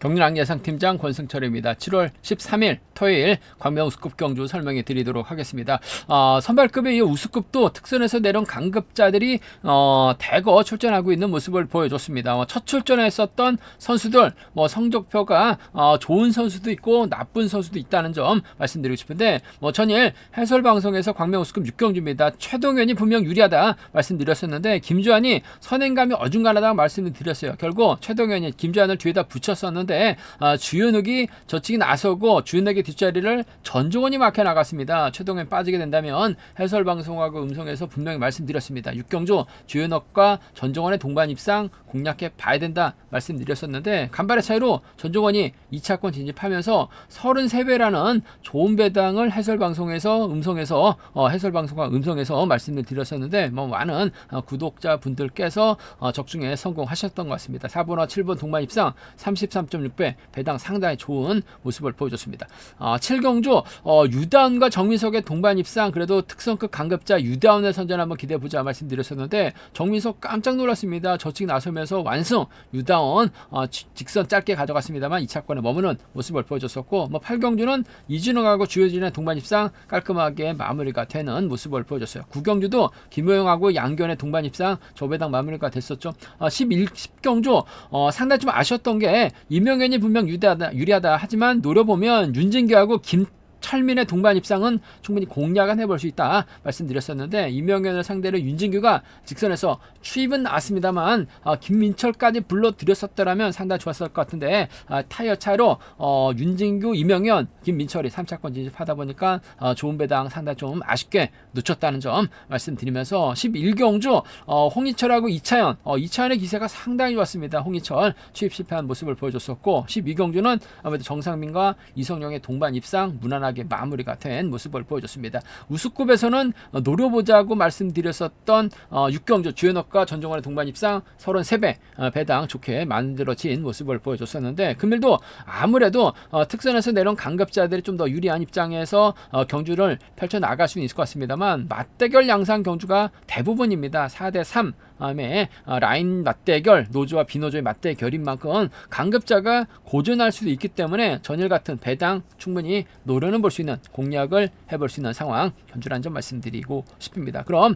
경륜 예상팀장 권승철입니다. 7월 13일 토요일 광명 우수급 경주 설명해 드리도록 하겠습니다. 선발급에 이어 우수급도 특선에서 내려온 강급자들이 대거 출전하고 있는 모습을 보여줬습니다. 첫 출전했었던 선수들 성적표가 좋은 선수도 있고 나쁜 선수도 있다는 점 말씀드리고 싶은데 전일 해설방송에서 광명 우수급 6경주입니다. 최동현이 분명 유리하다 말씀드렸었는데 김주환이 선행감이 어중간하다고 말씀을 드렸어요. 결국 최동현이 김주환을 뒤에다 붙였었는데 주현욱이 저측이 나서고 주현욱의 뒷자리를 전종원이 막혀 나갔습니다. 최동현 빠지게 된다면 해설방송하고 음성에서 분명히 말씀드렸습니다. 6경주 주현욱과 전종원의 동반 입상 공략해 봐야 된다 말씀드렸었는데 간발의 차이로 전종원이 2차권 진입하면서 33배라는 좋은 배당을 해설방송에서 음성에서 해설방송과 음성에서 말씀을 드렸었는데 많은 구독자분들께서 적중에 성공하셨던 것 같습니다. 4번와 7번 동반 입상 33.6배 배당 상당히 좋은 모습을 보여줬습니다. 7경주 유다운과 정민석의 동반 입상 그래도 특성급 강급자 유다운의 선전 한번 기대해보자 말씀드렸었는데 정민석 깜짝 놀랐습니다. 저측 나서면서 완승 유다운 직선 짧게 가져갔습니다만 2차권에 머무는 모습을 보여줬었고 8경주는 이진웅하고 주효진의 동반 입상 깔끔하게 마무리가 되는 모습을 보여줬어요. 9경주도 김호영하고 양견의 동반 입상 저배당 마무리가 됐었죠. 10경주 상당히 좀 아쉬웠던 게 이명현이 분명 유리하다 하지만 노려보면 윤진규하고 김철민의 동반 입상은 충분히 공략은 해볼 수 있다 말씀드렸었는데 이명현을 상대로 윤진규가 직선에서 추입은 나왔습니다만 김민철까지 불러들였었더라면 상당히 좋았을 것 같은데 타이어 차이로 윤진규, 이명현, 김민철이 3차권 진입하다 보니까 좋은 배당 상당히 좀 아쉽게 놓쳤다는 점 말씀드리면서 11경주 홍희철하고 이차연의 기세가 상당히 좋았습니다. 홍희철 추입 실패한 모습을 보여줬었고 12경주는 아무래도 정상민과 이성용의 동반 입상 무난하게 마무리가 된 모습을 보여줬습니다. 우수급에서는 노려보자고 말씀드렸었던 6경주 주현욱과 전종원의 동반 입상 33배 배당 좋게 만들어진 모습을 보여줬었는데 금일도 아무래도 특선에서 내려온 강급자들이 좀 더 유리한 입장에서 경주를 펼쳐나갈 수는 있을 것 같습니다만 맞대결 양상 경주가 대부분입니다. 4대3 다음에 라인 맞대결 노조와 비노조의 맞대결인 만큼 강급자가 고전할 수도 있기 때문에 전일 같은 배당 충분히 노려는 볼 수 있는 공략을 해볼 수 있는 상황 견주라는 점 말씀드리고 싶습니다. 그럼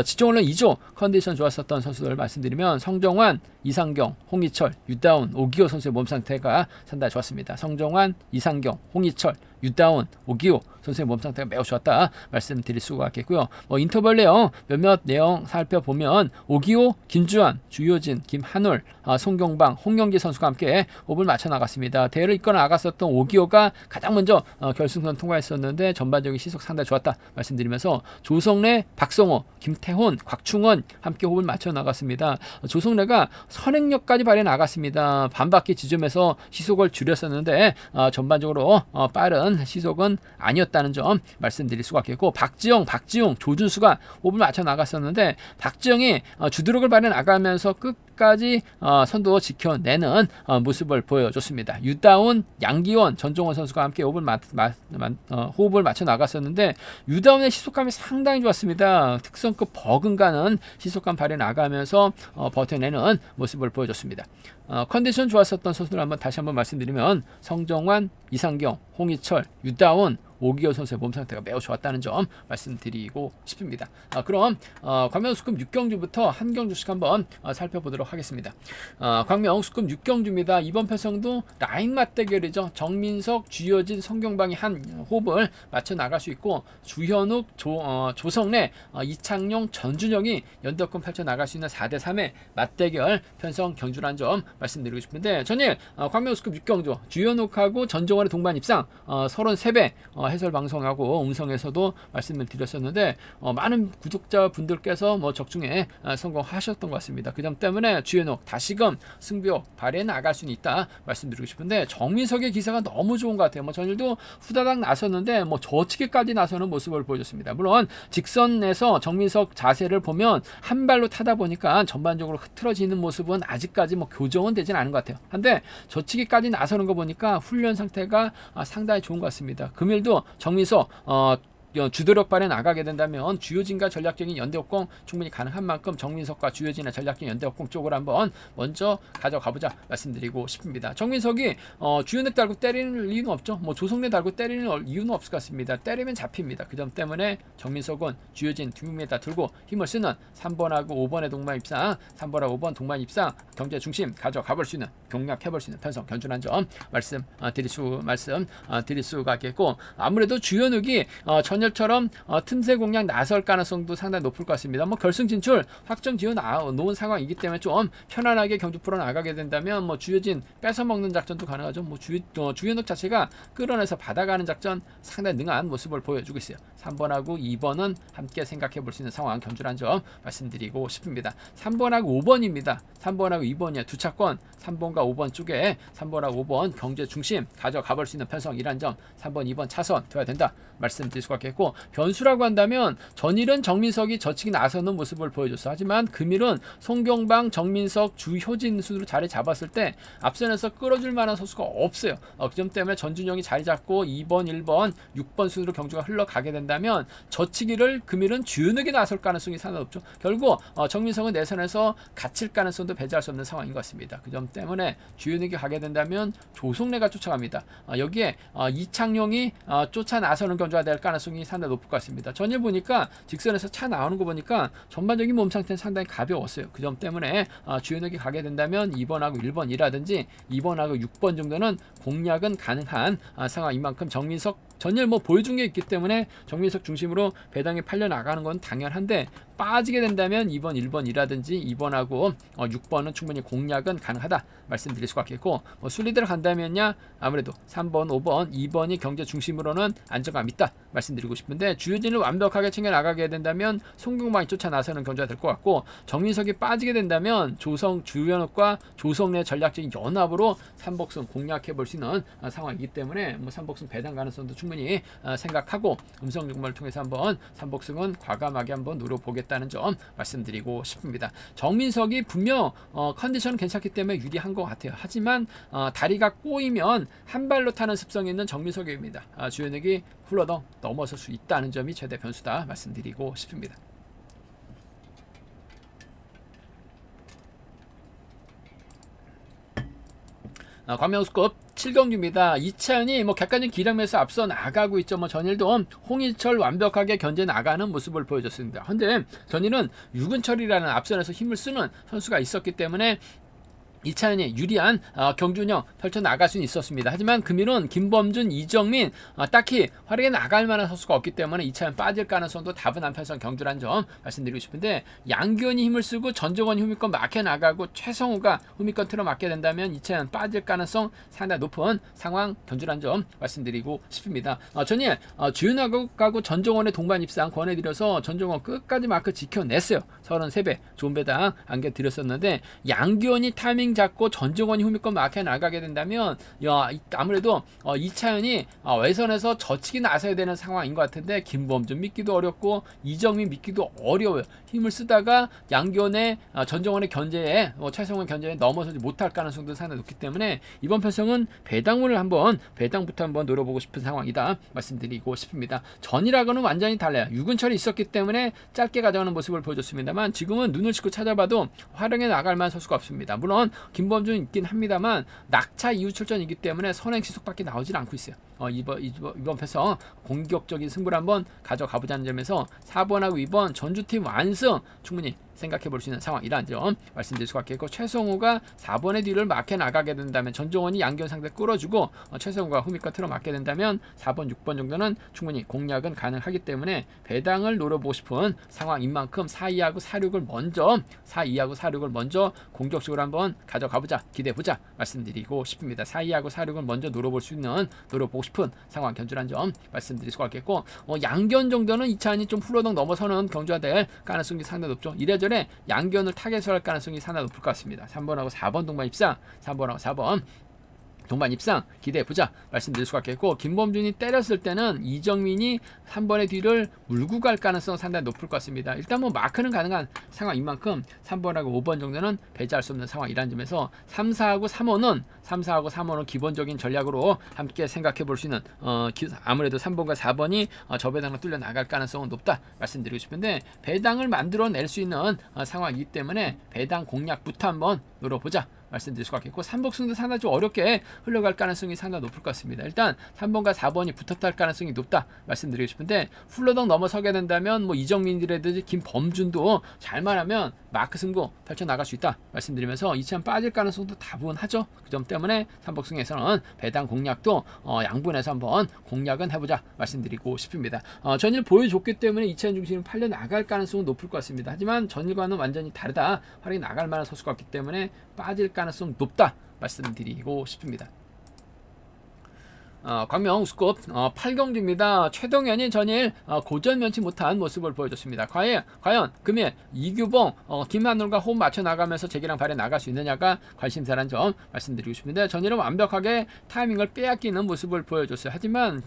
지정훈련 2조 컨디션 좋았었던 선수들 말씀드리면 성정환, 이상경, 홍희철, 유다운, 오기호 선수의 몸 상태가 상당히 좋았습니다. 성정환, 이상경, 홍희철, 유다운, 오기호 선수의 몸 상태가 매우 좋았다 말씀드릴 수가 있겠고요. 인터벌 내용 몇몇 내용 살펴보면 오기호, 김주환, 주효진, 김한울, 송경방, 홍영기 선수가 함께 호흡을 맞춰 나갔습니다. 대회를 이끌어 나갔었던 오기호가 가장 먼저 결승선 통과했었는데 전반적인 시속 상당히 좋았다 말씀드리면서 조성래, 박성호, 김태훈, 곽충원 함께 호흡을 맞춰 나갔습니다. 조성래가 선행력까지 발휘해 나갔습니다. 반바퀴 지점에서 시속을 줄였었는데 전반적으로 빠른 시속은 아니었다는 점 말씀드릴 수가 있겠고 박지용, 조준수가 호흡을 맞춰 나갔었는데 박지용이 주드럭을 발휘해 나가면서 끝까지 선두 지켜내는 모습을 보여줬습니다. 유다운, 양기원, 전종원 선수가 함께 호흡을 맞춰 나갔었는데 유다운의 시속감이 상당히 좋았습니다. 특성급 버금가는 시속감 발휘해 나가면서 버텨내는 모습을 보여줬습니다. 컨디션 좋았었던 선수들 다시 한번 말씀드리면 성정환, 이상경, 홍희철, 유다운, 오기호 선수의 몸 상태가 매우 좋았다는 점 말씀드리고 싶습니다. 그럼 광명 우수급 6경주부터 한 경주씩 한번 살펴보도록 하겠습니다. 광명 우수급 6경주입니다. 이번 편성도 라인 맞대결이죠. 정민석, 주효진, 성경방이 한 호흡을 맞춰 나갈 수 있고 주현욱, 조성래, 이창용, 전준영이 연대권 펼쳐 나갈 수 있는 4대3의 맞대결 편성 경주라는 점 말씀드리고 싶은데 전일 광명 우수급 6경주 주현욱하고 전종원의 동반 입상 33배 해설 방송하고 음성에서도 말씀을 드렸었는데 많은 구독자분들께서 적중에 성공하셨던 것 같습니다. 그 점 때문에 주현욱 다시금 승부 발휘해 나갈 수는 있다 말씀드리고 싶은데 정민석의 기세가 너무 좋은 것 같아요. 전일도 후다닥 나섰는데 저치기까지 나서는 모습을 보여줬습니다. 물론 직선에서 정민석 자세를 보면 한 발로 타다 보니까 전반적으로 흐트러지는 모습은 아직까지 교정은 되진 않은 것 같아요. 한데 저치기까지 나서는 거 보니까 훈련 상태가 상당히 좋은 것 같습니다. 금일도 정민석 주도력 발휘 나가게 된다면 주효진과 전략적인 연대협공 충분히 가능한 만큼 정민석과 주효진의 전략적인 연대협공 쪽으로 한번 먼저 가져가보자 말씀드리고 싶습니다. 정민석이 주효넥 달고 때리는 이유는 없죠. 뭐 조성래 달고 때리는 이유는 없을 것 같습니다. 때리면 잡힙니다. 그 점 때문에 정민석은 주효진 두 명에다 들고 힘을 쓰는 3번하고 5번의 동반 입상, 3번하고 5번 동반 입상 경제 중심 가져가볼 수 있는, 공략해볼 수 있는 편성 견준한 점 말씀드릴 수가 있겠고, 아무래도 주현욱이 전열처럼 틈새 공략 나설 가능성도 상당히 높을 것 같습니다. 뭐 결승 진출 확정 지어 놓은 상황이기 때문에 좀 편안하게 경주 풀어 나가게 된다면 뭐 주효진 뺏어 먹는 작전도 가능하죠. 뭐 주현욱 자체가 끌어내서 받아가는 작전 상당히 능한 모습을 보여주고 있어요. 3번하고 2번은 함께 생각해 볼 수 있는 상황 견주란 점 말씀드리고 싶습니다. 3번하고 5번입니다. 3번하고 2번이야. 두 차권 3번과 5번 쪽에 3번하고 5번 경제 중심 가져가 볼 수 있는 편성이란 점, 3번 2번 차선 돼야 된다 말씀드릴 수가 있겠고, 변수라고 한다면 전일은 정민석이 저측이 나서는 모습을 보여줬어. 하지만 금일은 송경방, 정민석, 주효진 순으로 자리 잡았을 때 앞선에서 끌어줄 만한 선수가 없어요. 그 점 때문에 전준영이 자리 잡고 2번, 1번, 6번 순으로 경주가 흘러가게 된다면 저치기를 금일은 주윤욱이 나설 가능성이 상당히 높죠. 결국 정민석은 내선에서 갇힐 가능성도 배제할 수 없는 상황인 것 같습니다. 그 점 때문에 주윤욱이 가게 된다면 조성래가 쫓아갑니다. 여기에 이창용이 쫓아 나서는 경주가 될 가능성이 상당히 높을 것 같습니다. 전일 보니까 직선에서 차 나오는 거 보니까 전반적인 몸 상태는 상당히 가벼웠어요. 그 점 때문에 주윤욱이 가게 된다면 2번하고 1번이라든지 2번하고 6번 정도는 공략은 가능한 상황인 만큼 정민석 전일 뭐 보여준 게 있기 때문에 정민석 중심으로 배당이 팔려 나가는 건 당연한데, 빠지게 된다면 2번, 1번이라든지 2번하고 6번은 충분히 공략은 가능하다 말씀드릴 수가 있겠고, 뭐 순리대로 간다면야 아무래도 3번, 5번, 2번이 경제 중심으로는 안정감 있다 말씀드리고 싶은데, 주효진을 완벽하게 챙겨 나가게 된다면 송경방이 쫓아 나서는 경주가 될 것 같고, 정민석이 빠지게 된다면 주현욱과 조성래 전략적인 연합으로 삼복승 공략해 볼 수 있는 상황이기 때문에 뭐 삼복승 배당 가능성도 충분히 생각하고 음성 정보를 통해서 한번 삼복승은 과감하게 한번 노려보겠다는 점 말씀드리고 싶습니다. 정민석이 분명 컨디션 괜찮기 때문에 유리한 것 같아요. 하지만 다리가 꼬이면 한 발로 타는 습성이 있는 정민석입니다. 주현욱이 훌러덩 넘어설 수 있다는 점이 최대 변수다 말씀드리고 싶습니다. 광명수급 7경주입니다. 이차은이 뭐 객관적 기량에서 앞서 나가고 있죠. 뭐 전일도 홍희철 완벽하게 견제 나가는 모습을 보여줬습니다. 근데 전일은 유근철이라는 앞선에서 힘을 쓰는 선수가 있었기 때문에 이차은이 유리한 경주운영 펼쳐나갈 수는 있었습니다. 하지만 금일은 김범준, 이정민 딱히 화려하게 나갈 만한 선수가 없기 때문에 이차은 빠질 가능성도 다분한 편성 경주란 점 말씀드리고 싶은데, 양기현이 힘을 쓰고 전정원이 후미권 막혀 나가고 최성우가 후미권 틀어 막게 된다면 이차은 빠질 가능성 상당히 높은 상황 경주란 점 말씀드리고 싶습니다. 전일 주윤하고 전정원의 동반 입상 권해드려서 전정원 끝까지 마크 지켜냈어요. 33배 좋은 배당 안겨드렸었는데, 양기현이 타이밍 잡고 전정원이 후미권 막혀 나가게 된다면 아무래도 이차은이 외선에서 저치기 나서야 되는 상황인 것 같은데, 김범준 믿기도 어렵고 이정민 믿기도 어려워요. 힘을 쓰다가 양기현의 전정원의 견제에 최성원 견제에 넘어서지 못할 가능성도 상당히 높기 때문에 이번 편성은 배당부터 한번 노려보고 싶은 상황이다 말씀드리고 싶습니다. 전이라고는 완전히 달라요. 유근철이 있었기 때문에 짧게 가져가는 모습을 보여줬습니다만, 지금은 눈을 씻고 찾아봐도 활용해 나갈 만한 선수가 없습니다. 물론 김범준 있긴 합니다만 낙차 이후 출전이기 때문에 선행 시속밖에 나오질 않고 있어요. 이번 패서 공격적인 승부를 한번 가져가보자는 점에서 4번하고 2번 전주팀 완승 충분히 생각해 볼 수 있는 상황이라는 점 말씀드릴 수가 있겠고, 최성우가 4번의 뒤를 막혀 나가게 된다면 전정원이 양기현 상대 끌어주고 최성우가 후미권 틀어 막게 된다면 4번, 6번 정도는 충분히 공략은 가능하기 때문에 배당을 노려보고 싶은 상황인 만큼 4-2하고 4-6을 먼저 공격적으로 한번 가져가보자, 기대해보자 말씀드리고 싶습니다. 4-2하고 4-6을 먼저 노려보고 싶은 상황 견주란 점 말씀드릴 수가 있겠고, 양기현 정도는 이차은이 좀 후러덩 넘어서는 경주가 될 가능성이 상당히 높죠. 이래저래 양기현을 타겟을 할 가능성이 상당히 높을 것 같습니다. 3번하고 4번 동반 입상, 3번하고 4번 동반 입상 기대해보자 말씀드릴 수가 있겠고, 김범준이 때렸을 때는 이정민이 3번의 뒤를 물고 갈 가능성 상당히 높을 것 같습니다. 일단 뭐 마크는 가능한 상황인 만큼 3번하고 5번 정도는 배제할 수 없는 상황이라는 점에서 3, 4하고 3호는 기본적인 전략으로 함께 생각해 볼 수 있는 아무래도 3번과 4번이 저배당을 뚫려 나갈 가능성은 높다 말씀드리고 싶은데, 배당을 만들어낼 수 있는 상황이기 때문에 배당 공략부터 한번 노려보자 말씀드릴 수가 있겠고, 삼복승도 상당히 좀 어렵게 흘러갈 가능성이 상당히 높을 것 같습니다. 일단 3번과 4번이 붙었다 할 가능성이 높다 말씀드리고 싶은데, 훌러덩 넘어서게 된다면 뭐 이정민이라든지 김범준도 잘만 하면 마크 승부 펼쳐나갈 수 있다 말씀드리면서 2차 빠질 가능성도 다분하죠. 그 점 때문에 삼복승에서는 배당 공략도 양분해서 한번 공략은 해보자 말씀드리고 싶습니다. 전일 보여줬기 때문에 2차 중심은 팔려 나갈 가능성은 높을 것 같습니다. 하지만 전일과는 완전히 다르다, 활약이 나갈 만한 선수가 없기 때문에 빠질 가능성 높다 말씀드리고 싶습니다. 광명 우스컵 8경기입니다. 최동현이 전일 고전 면치 못한 모습을 보여줬습니다. 과연 금일 이규봉, 김한울과 호흡 맞춰 나가면서 재기랑 발에 나갈 수 있느냐가 관심사란 점 말씀드리고 싶은데, 전일은 완벽하게 타이밍을 빼앗기는 모습을 보여줬어요. 하지만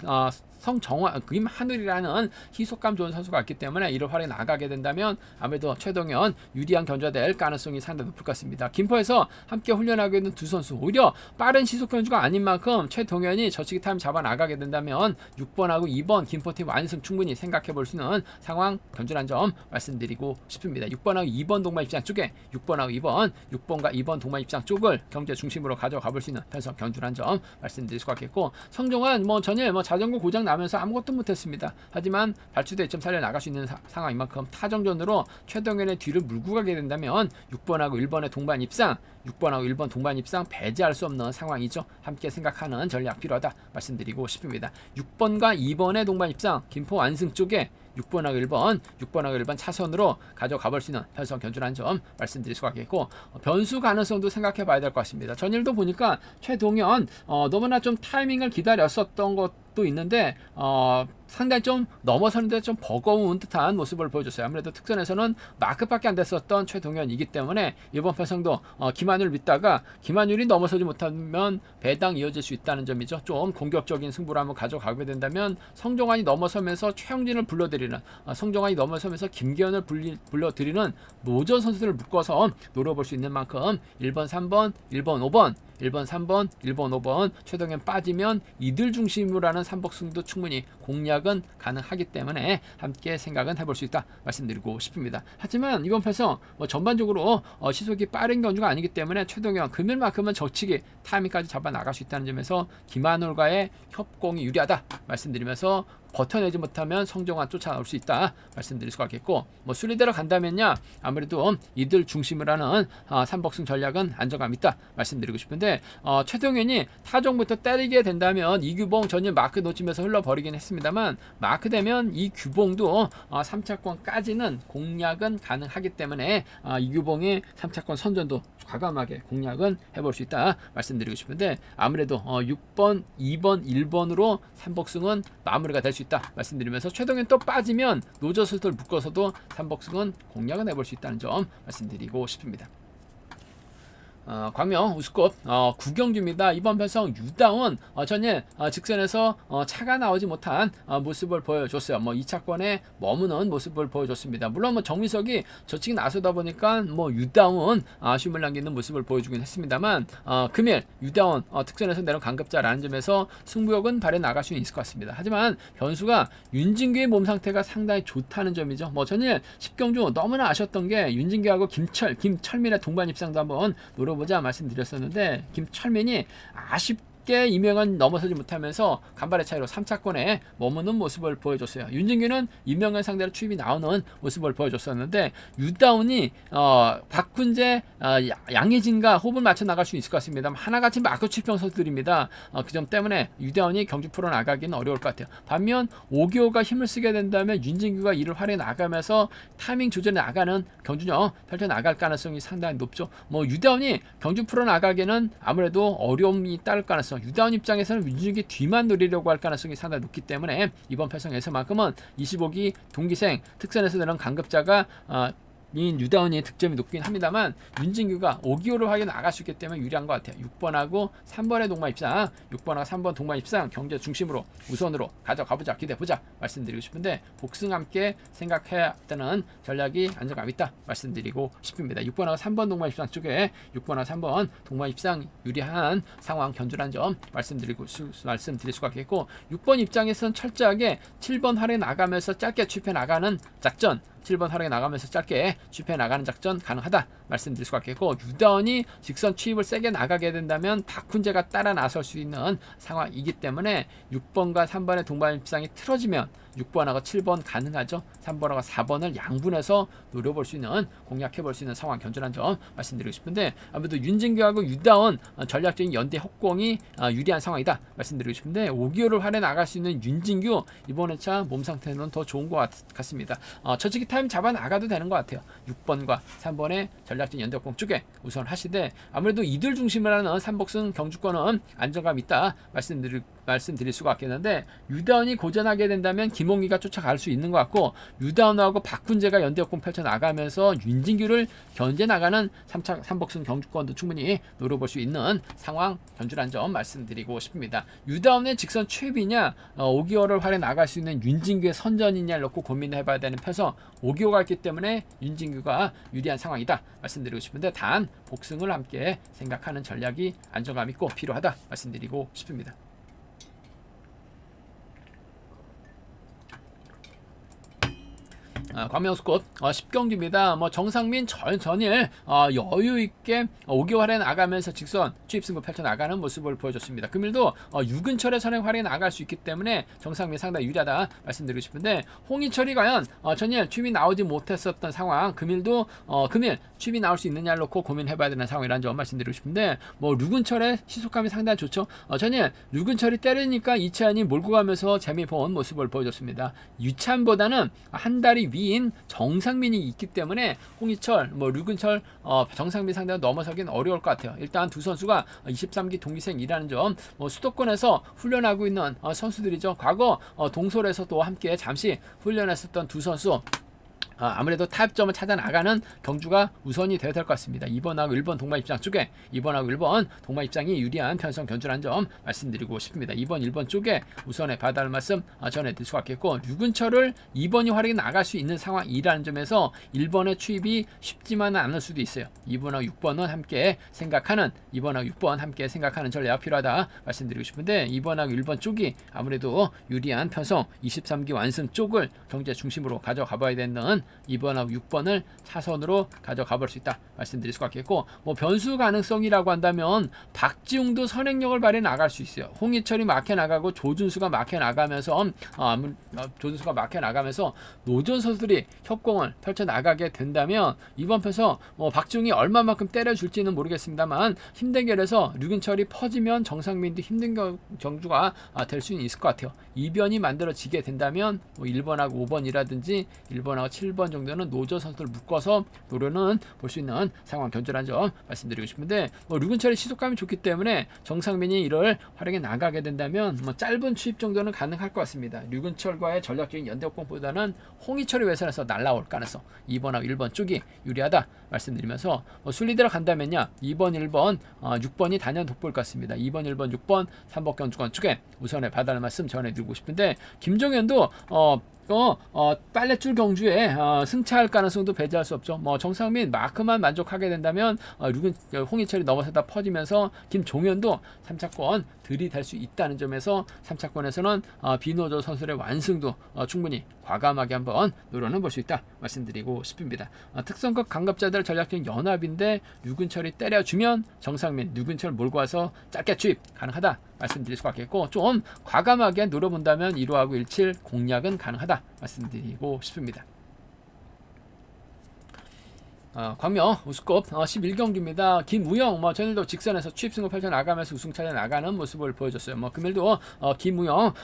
성정화, 김한울이라는 희속감 좋은 선수가 있기 때문에 이를 활에 나가게 된다면 아무래도 최동현 유리한 견주가 될 가능성이 상당히 높을 것 같습니다. 김포에서 함께 훈련하고 있는 두 선수, 오히려 빠른 시속 견주가 아닌 만큼 최동현이 저치기 타임 잡아 나가게 된다면 6번하고 2번 김포팀 완승 충분히 생각해 볼 수 있는 상황 견주란 점 말씀드리고 싶습니다. 6번하고 2번 동반 입장 쪽에 6번과 2번 동반 입장 쪽을 경제 중심으로 가져가 볼 수 있는 편성 견주란 점 말씀드릴 수가 있겠고, 성종환 전일 자전거 고장 나면서 아무것도 못했습니다. 하지만 발주대 1.4를 나갈 수 있는 상황인 만큼 타정전으로 최동현의 뒤를 물고 가게 된다면 6번하고 1번의 동반 입상, 6번하고 1번 동반 입상 배제할 수 없는 상황이죠. 함께 생각하는 전략 필요하다 말씀드리고 싶습니다. 6번과 2번의 동반 입상, 김포 완승 쪽에 6번하고 1번 차선으로 가져가 볼 수 있는 편성 견주라는 점 말씀드릴 수가 있겠고, 변수 가능성도 생각해 봐야 될 것 같습니다. 전일도 보니까 최동현 너무나 좀 타이밍을 기다렸었던 것도 있는데 상당히 좀 넘어서는데 좀 버거운 듯한 모습을 보여줬어요. 아무래도 특전에서는 마크밖에 안 됐었던 최동현이기 때문에 이번 편성도 김한율 믿다가 김한율이 넘어서지 못하면 배당 이어질 수 있다는 점이죠. 좀 공격적인 승부를 한번 가져가게 된다면 성종환이 넘어서면서 최영진을 불러들이는, 성종환이 넘어서면서 김기현을 불러들이는 노전 선수들을 묶어서 노려볼 수 있는 만큼 1번, 3번, 1번, 5번 1번, 3번, 1번, 5번 최동현 빠지면 이들 중심으로 하는 삼복승도 충분히 공략은 가능하기 때문에 함께 생각은 해볼 수 있다 말씀드리고 싶습니다. 하지만 이번 편성 전반적으로 시속이 빠른 견주가 아니기 때문에 최동현 금일만큼은 저치기 타이밍까지 잡아 나갈 수 있다는 점에서 김한울과의 협공이 유리하다 말씀드리면서, 버텨내지 못하면 성종환 쫓아올 수 있다 말씀드릴 수가 있겠고, 순리대로 간다면야 아무래도 이들 중심으로 하는 삼복승 전략은 안정감 있다 말씀드리고 싶은데, 최동현이 타종부터 때리게 된다면 이규봉 전일 마크 놓치면서 흘러버리긴 했습니다만, 마크 되면 이 규봉도 3차권까지는 공략은 가능하기 때문에 이규봉의 3차권 선전도 과감하게 공략은 해볼 수 있다 말씀드리고 싶은데, 아무래도 6번, 2번, 1번으로 삼복승은 마무리가 될 수 있다 말씀드리면서, 최동현 또 빠지면 노저스를 묶어서도 삼복승은 공략은 해볼 수 있다는 점 말씀드리고 싶습니다. 광명 우스컵 9경기입니다. 이번 편성 유다운 전일 직선에서 차가 나오지 못한 모습을 보여줬어요. 2차권에 머무는 모습을 보여줬습니다. 물론 정민석이 저치기 나서다 보니까 유다운 아쉬움을 남기는 모습을 보여주긴 했습니다만, 금일 유다운 특선에서 내려온 강급자라는 점에서 승부욕은 발에 나갈 수 있을 것 같습니다. 하지만 변수가 윤진규의 몸 상태가 상당히 좋다는 점이죠. 전일 10경주 너무나 아쉬웠던 게 윤진규하고 김철민의 동반 입상도 한번 노려보자 말씀드렸었는데, 김철민이 아쉽게 이명은 넘어서지 못하면서 간발의 차이로 3차권에 머무는 모습을 보여줬어요. 윤진규는 이명은 상대로 추입이 나오는 모습을 보여줬었는데, 유다운이 박훈재, 양혜진과 호흡을 맞춰 나갈 수 있을 것 같습니다. 하나같이 마크 출평 선수들입니다. 그 점 때문에 유다운이 경주 풀어 나가기는 어려울 것 같아요. 반면 오기호가 힘을 쓰게 된다면 윤진규가 이를 활용해 나가면서 타이밍 조절해 나가는 경주력 펼쳐 나갈 가능성이 상당히 높죠. 유다운이 경주 풀어 나가기는 아무래도 어려움이 따를 가능성, 유다운 입장에서는 윤진규 뒤만 노리려고 할 가능성이 상당히 높기 때문에 이번 편성에서만큼은 25기 동기생 특선에서 내는 강급자가 유다운이 득점이 높긴 합니다만 윤진규가 5기호를 확인 나갈 수 있기 때문에 유리한 것 같아요. 6번하고 3번의 동반 입상, 6번하고 3번 동반 입상 경제 중심으로 우선으로 가져가보자, 기대보자 말씀드리고 싶은데 복승 함께 생각해야 되는 전략이 안정감 있다 말씀드리고 싶습니다. 6번하고 3번 동반 입상 쪽에 6번하고 3번 동반 입상 유리한 상황 견주란 점 말씀드릴 수가 있겠고, 6번 입장에서는 철저하게 7번 활에 나가면서 짧게 취입해 나가는 작전, 7번 활에 나가면서 짧게 취입해 나가는 작전 가능하다 말씀드릴 수가 있겠고, 유다운이 직선 취입을 세게 나가게 된다면 박훈재가 따라 나설 수 있는 상황이기 때문에 6번과 3번의 동반 입상이 틀어지면 6번하고 7번 가능하죠. 3번하고 4번을 양분해서 노려볼 수 있는, 공략해볼 수 있는 상황 견주란 점 말씀드리고 싶은데, 아무래도 윤진규하고 유다운 전략적인 연대 협공이 유리한 상황이다 말씀드리고 싶은데, 5기호를 활에 나갈 수 있는 윤진규 이번 회차 몸 상태는 더 좋은 것 같습니다. 저치기 타임 잡아 나가도 되는 것 같아요. 6번과 3번의 전략적인 연대 협공 쪽에 우선 하시되, 아무래도 이들 중심으로 하는 3복승 경주권은 안정감 있다 말씀드릴 수가 있겠는데, 유다운이 고전하게 된다면 김홍기가 쫓아갈 수 있는 것 같고, 유다운하고 박훈재가 연대역공 펼쳐 나가면서 윤진규를 견제 나가는 3복승 경주권도 충분히 노려볼 수 있는 상황 견주란 점 말씀드리고 싶습니다. 유다운의 직선 취입이냐 5기호를 활에 나갈 수 있는 윤진규의 선전이냐를 놓고 고민해봐야 되는 편에서 5기호가 있기 때문에 윤진규가 유리한 상황이다 말씀드리고 싶은데, 단 복승을 함께 생각하는 전략이 안정감 있고 필요하다 말씀드리고 싶습니다. 광명스컵 10경기입니다. 정상민 전일 여유 있게 5개월에 나가면서 직선 취입 승부 펼쳐 나가는 모습을 보여줬습니다. 금일도 유근철의 선행 활에 나갈 수 있기 때문에 정상민 상당히 유리하다 말씀드리고 싶은데, 홍희철이 과연 전일 취입이 나오지 못했었던 상황, 금일도 금일 취입이 나올 수 있느냐를 놓고 고민해봐야 되는 상황이라는 점 말씀드리고 싶은데, 류근철의 시속감이 상당히 좋죠. 전일 류근철이 때리니까 이찬이 몰고 가면서 재미 본 모습을 보여줬습니다. 유찬보다는 한 다리 위 정상민이 있기 때문에 홍희철, 류근철, 정상민 상대로 넘어서긴 어려울 것 같아요. 일단 두 선수가 23기 동기생이라는 점, 수도권에서 훈련하고 있는 선수들이죠. 과거 동솔에서도 함께 잠시 훈련했었던 두 선수, 아무래도 타협점을 찾아 나가는 경주가 우선이 되어야 될 것 같습니다. 2번하고 1번 동반 입장 쪽에 2번하고 1번 동반 입장이 유리한 편성 견주라는 점 말씀드리고 싶습니다. 2번 1번 쪽에 우선에 봐야 할 말씀 전해드릴 수가 있겠고, 류근철을 2번이 활약이 나갈 수 있는 상황이라는 점에서 1번의 취입이 쉽지만은 않을 수도 있어요. 2번하고 6번은 함께 생각하는, 2번하고 6번 함께 생각하는 전략이 필요하다 말씀드리고 싶은데, 2번하고 1번 쪽이 아무래도 유리한 편성 23기 완승 쪽을 경제 중심으로 가져가 봐야 되는 2번하고 6번을 차선으로 가져가 볼 수 있다 말씀드릴 수가 있겠고, 변수 가능성이라고 한다면 박지웅도 선행력을 발휘해 나갈 수 있어요. 홍희철이 막혀 나가고 조준수가 막혀 나가면서 노전 선수들이 협공을 펼쳐 나가게 된다면, 이번 편에서 박지웅이 얼마만큼 때려줄지는 모르겠습니다만 힘든 결에서 류근철이 퍼지면 정상민도 힘든 경주가 될 수는 있을 것 같아요. 이변이 만들어지게 된다면 1번하고 5번이라든지 1번하고 7번 정도는 노조 선수들 묶어서 노려는 볼 수 있는 상황 견주라는 점 말씀드리고 싶은데, 류근철의 시속감이 좋기 때문에 정상민이 이를 활용해 나가게 된다면 짧은 취입 정도는 가능할 것 같습니다. 류근철과의 전략적인 연대협공보다는 홍희철이 외선에서 날라올 가능성 2번하고 1번 쪽이 유리하다 말씀드리면서, 순리대로 간다면요 2번 1번 6번이 단연 돋보일 것 같습니다. 2번 1번 6번 3번 경주권 쪽에 우선에 받아할 말씀 전해드리고 싶은데, 김종현도 빨래줄 경주에 승차할 가능성도 배제할 수 없죠. 정상민 마크만 만족하게 된다면 홍희철이 넘어서다 퍼지면서 김종현도 3차권 들이댈 수 있다는 점에서 3차권에서는 비노조 선수의 완승도 충분히 과감하게 한번 노려는 볼 수 있다 말씀드리고 싶습니다. 특성급 강급자들 전략적인 연합인데 류근철이 때려주면 정상민, 류근철 몰고 와서 짧게 투입 가능하다 말씀드릴 수가 있겠고, 좀 과감하게 노려본다면 1호하고 17 공략은 가능하다 말씀드리고 싶습니다. 광명 우승급 11경기입니다. 김우영 전일도 직선에서 추입승을 펼쳐나가면서 우승 차려나가는 모습을 보여줬어요. 금일도 김우영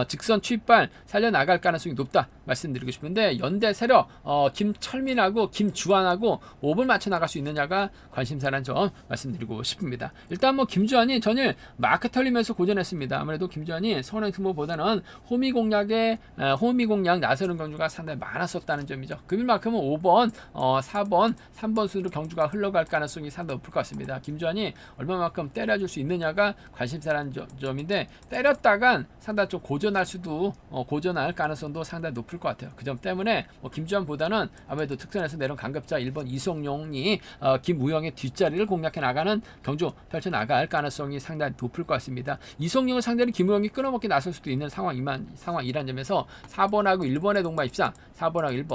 직선 추입발 살려나갈 가능성이 높다 말씀드리고 싶은데, 연대 세력 김철민하고 김주환하고 5분 맞춰 나갈 수 있느냐가 관심사라는 점 말씀드리고 싶습니다. 일단 김주환이 전일 마크 털리면서 고전했습니다. 아무래도 김주환이 선행 승부보다는 호미 공략 나서는 경주가 상당히 많았었다는 점이죠. 금일만큼은 5번 4번 3번 순으로 경주가 흘러갈 가능성이 상당히 높을 것 같습니다. 김주환이 얼마만큼 때려줄 수 있느냐가 관심사라는 점인데, 때렸다간 상당히 좀 고전할 가능성도 상당히 높을 것 같아요. 그 점 때문에 김주환보다는 아무래도 특선에서 내려온 강급자 1번 이성용이 김우영의 뒷자리를 공략해 나가는 경주 펼쳐 나갈 가능성이 상당히 높을 것 같습니다. 이성용을 상대로 김우영이 끊어먹기 나설 수도 있는 상황이란 점에서 4번하고 1번의 동반 입상, 4번하고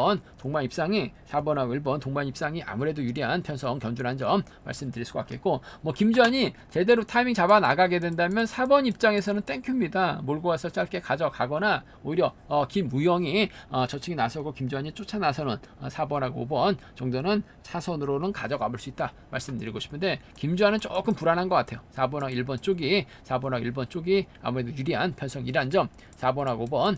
1번 동반 입상이 아무래도 유리한 편성 견주라는 점 말씀드릴 수가 있겠고, 김주환이 제대로 타이밍 잡아 나가게 된다면 4번 입장에서는 땡큐입니다. 몰고 와서 짧게 가져가거나, 오히려 김우영이 저측이 나서고 김주환이 쫓아 나서는 4번하고 5번 정도는 차선으로는 가져가 볼 수 있다 말씀드리고 싶은데, 김주환은 조금 불안한 것 같아요. 4번하고 1번 쪽이 아무래도 유리한 편성이란 점, 4번하고 5번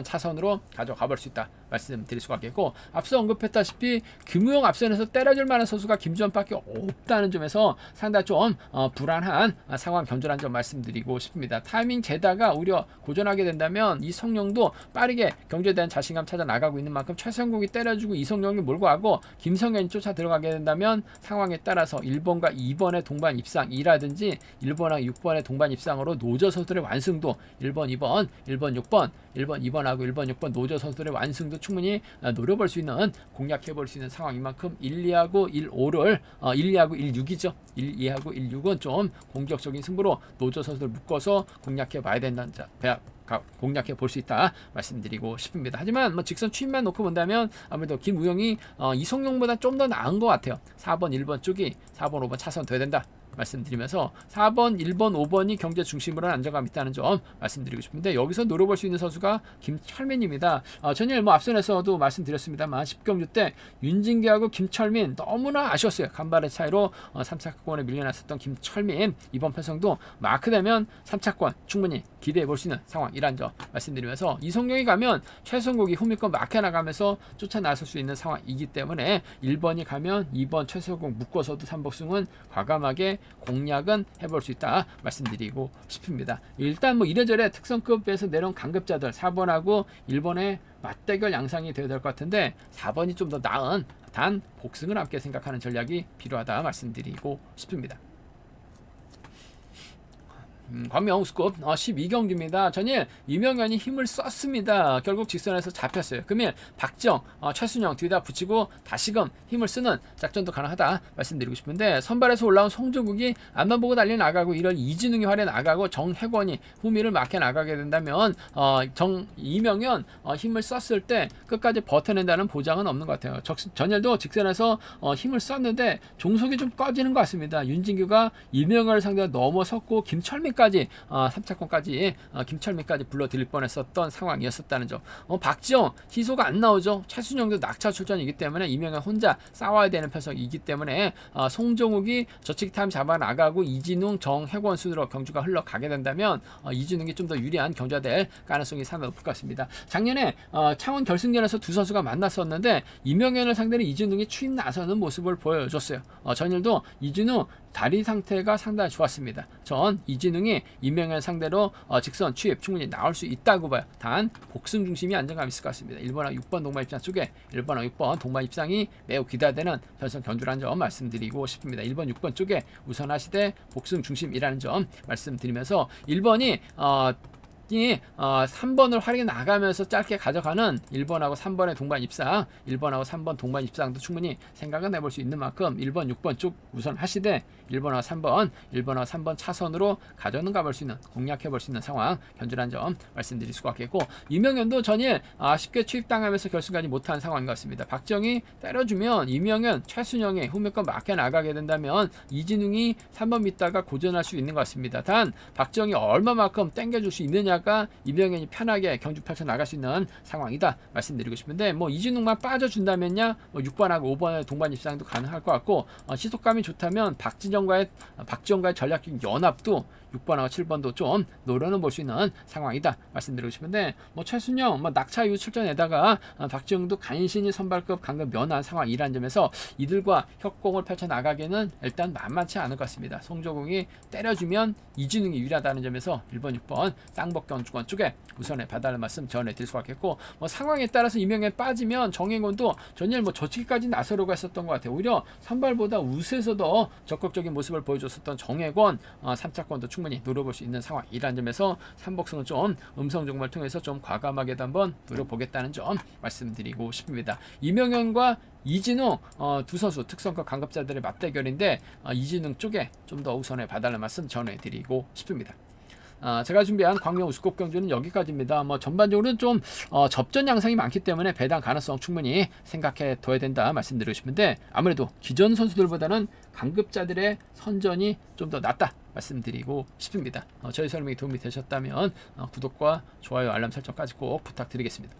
차선으로 가져가 볼 수 있다 말씀드릴 수가 있겠고, 앞서 언급했다시피 김우영 앞선에서 때려줄 만한 선수가 김주환밖에 없다는 점에서 상당히 좀 불안한 상황 견주라는 점 말씀드리고 싶습니다. 타이밍 재다가 오히려 고전하게 된다면 이성용도 빠르게 경주에 대한 자신감 찾아 나가고 있는 만큼 최성국이 때려주고 이성용이 몰고 가고 김성현이 쫓아 들어가게 된다면 상황에 따라서 1번과 2번의 동반 입상이라든지 1번하고 6번의 동반 입상으로 노저 선수들의 완승도 1번, 2번, 1번, 6번, 1번, 2번하고 1번, 6번 노저 선수들의 완승도 충분히 노려볼 수 있는, 공략해볼 수 있는 상황인 만큼 1, 2하고 1, 5를 1, 2하고 1, 6이죠. 1, 2하고 1, 6은 좀 공격적인 승부로 노조 선수들 묶어서 공략해 봐야 된다는 공략해 볼 수 있다 말씀드리고 싶습니다. 하지만 직선 추입만 놓고 본다면 아무래도 김우영이 이성용보다 좀 더 나은 것 같아요. 4번, 1번 쪽이 4번, 5번 차선 돼야 된다 말씀드리면서 4번, 1번, 5번이 경제 중심으로 안정감 있다는 점 말씀드리고 싶은데, 여기서 노려볼 수 있는 선수가 김철민입니다. 전일 앞선에서도 말씀드렸습니다만 10경주 때 윤진기하고 김철민 너무나 아쉬웠어요. 간발의 차이로 3차권에 밀려났었던 김철민, 이번 편성도 마크되면 3차권 충분히 기대해 볼 수 있는 상황이란 점 말씀드리면서, 이성용이 가면 최성국이 후미권 막혀 나가면서 쫓아 나설 수 있는 상황이기 때문에 1번이 가면 2번 최성국 묶어서도 3복승은 과감하게 공략은 해볼 수 있다 말씀드리고 싶습니다. 일단 이래저래 특성급에서 내려온 강급자들 4번하고 1번의 맞대결 양상이 되어야 될 것 같은데, 4번이 좀 더 나은 단 복승을 함께 생각하는 전략이 필요하다 말씀드리고 싶습니다. 광명 우승급 12경기입니다. 전일 이명현이 힘을 썼습니다. 결국 직선에서 잡혔어요. 금일 박지영, 최순영 뒤에다 붙이고 다시금 힘을 쓰는 작전도 가능하다 말씀드리고 싶은데, 선발에서 올라온 송종국이 앞만 보고 달려 나가고, 이런 이진웅이 활에 나가고 정혜권이 후미를 막혀 나가게 된다면 이명현 힘을 썼을 때 끝까지 버텨낸다는 보장은 없는 것 같아요. 전일도 직선에서 힘을 썼는데 종속이 좀 꺼지는 것 같습니다. 윤진규가 이명현을 상대로 넘어섰고 김철민 3차권까지 김철민까지 불러들일 뻔했었던 상황이었었다는 점. 박지영 희소가 안 나오죠. 최순영도 낙차 출전이기 때문에 이명현 혼자 싸워야 되는 편성이기 때문에 송정욱이 저측 타임 잡아 나가고 이진웅, 정혜권 순으로 경주가 흘러가게 된다면 이진웅이 좀 더 유리한 경주가 될 가능성이 상당히 높을 것 같습니다. 작년에 창원 결승전에서 두 선수가 만났었는데 이명현을 상대로 이진웅이 추임 나서는 모습을 보여줬어요. 전일도 이진웅 다리 상태가 상당히 좋았습니다. 전 이진웅이 이명현 상대로 직선 추입 충분히 나올 수 있다고 봐요. 단 복승 중심이 안정감 있을 것 같습니다. 1번하고 6번 동반 입상 쪽에 1번하고 6번 동반 입상이 매우 기대되는 편성 견주라는 점 말씀드리고 싶습니다. 1번, 6번 쪽에 우선하시되 복승 중심이라는 점 말씀드리면서, 1번이 3번을 활용해 나가면서 짧게 가져가는 1번하고 3번의 동반 입상, 1번하고 3번 동반 입상도 충분히 생각은 해볼 수 있는 만큼 1번, 6번 쪽 우선 하시되 1번과 3번, 1번과 3번 차선으로 가져는 가볼 수 있는, 공략해 볼 수 있는 상황 견주란 점 말씀드릴 수가 있겠고, 이명현도 전일 쉽게 취입당하면서 결승까지 못한 상황인 것 같습니다. 박정희 때려주면 이명현, 최순영의 후면권 맞게 나가게 된다면 이진웅이 3번 믿다가 고전할 수 있는 것 같습니다. 단 박정희 얼마만큼 땡겨줄 수 있느냐가 이명현이 편하게 경주 펼쳐 나갈 수 있는 상황이다 말씀드리고 싶은데, 뭐 이진웅만 빠져준다면야 뭐 6번하고 5번의 동반 입상도 가능할 것 같고, 시속감이 좋다면 박지정과의 전략적 연합도 6번하고 7번도 좀 노려는 볼 수 있는 상황이다 말씀드리고 싶은데, 뭐 최순영 낙차 이후 출전에다가 박지영도 간신히 선발급 강급 면한 상황이라는 점에서 이들과 협공을 펼쳐 나가기는 일단 만만치 않을 것 같습니다. 송조공이 때려주면 이진웅이 유리하다는 점에서 1번, 6번 쌍복 경주권 쪽에 우선에 봐달라는 말씀 전해드릴 수가 있겠고, 뭐 상황에 따라서 이명현 빠지면 정행권도 전일 뭐 저치기까지 나서려고 했었던 것 같아요. 오히려 선발보다 우세에서도 적극적인 모습을 보여줬었던 정행권 3차권도 충분히 노려볼 수 있는 상황이라는 점에서 삼복승은 좀 음성종말 통해서 좀 과감하게도 한번 노려보겠다는 점 말씀드리고 싶습니다. 이명현과 이진웅 두 선수 특성급 강급자들의 맞대결인데, 이진웅 쪽에 좀 더 우선에 봐달라는 말씀 전해드리고 싶습니다. 제가 준비한 광명 우스컵 경주는 여기까지입니다. 뭐 전반적으로는 좀 접전 양상이 많기 때문에 배당 가능성 충분히 생각해 둬야 된다 말씀드리고 싶은데, 아무래도 기존 선수들보다는 강급자들의 선전이 좀 더 낫다 말씀드리고 싶습니다. 저희 설명이 도움이 되셨다면 구독과 좋아요, 알람 설정까지 꼭 부탁드리겠습니다.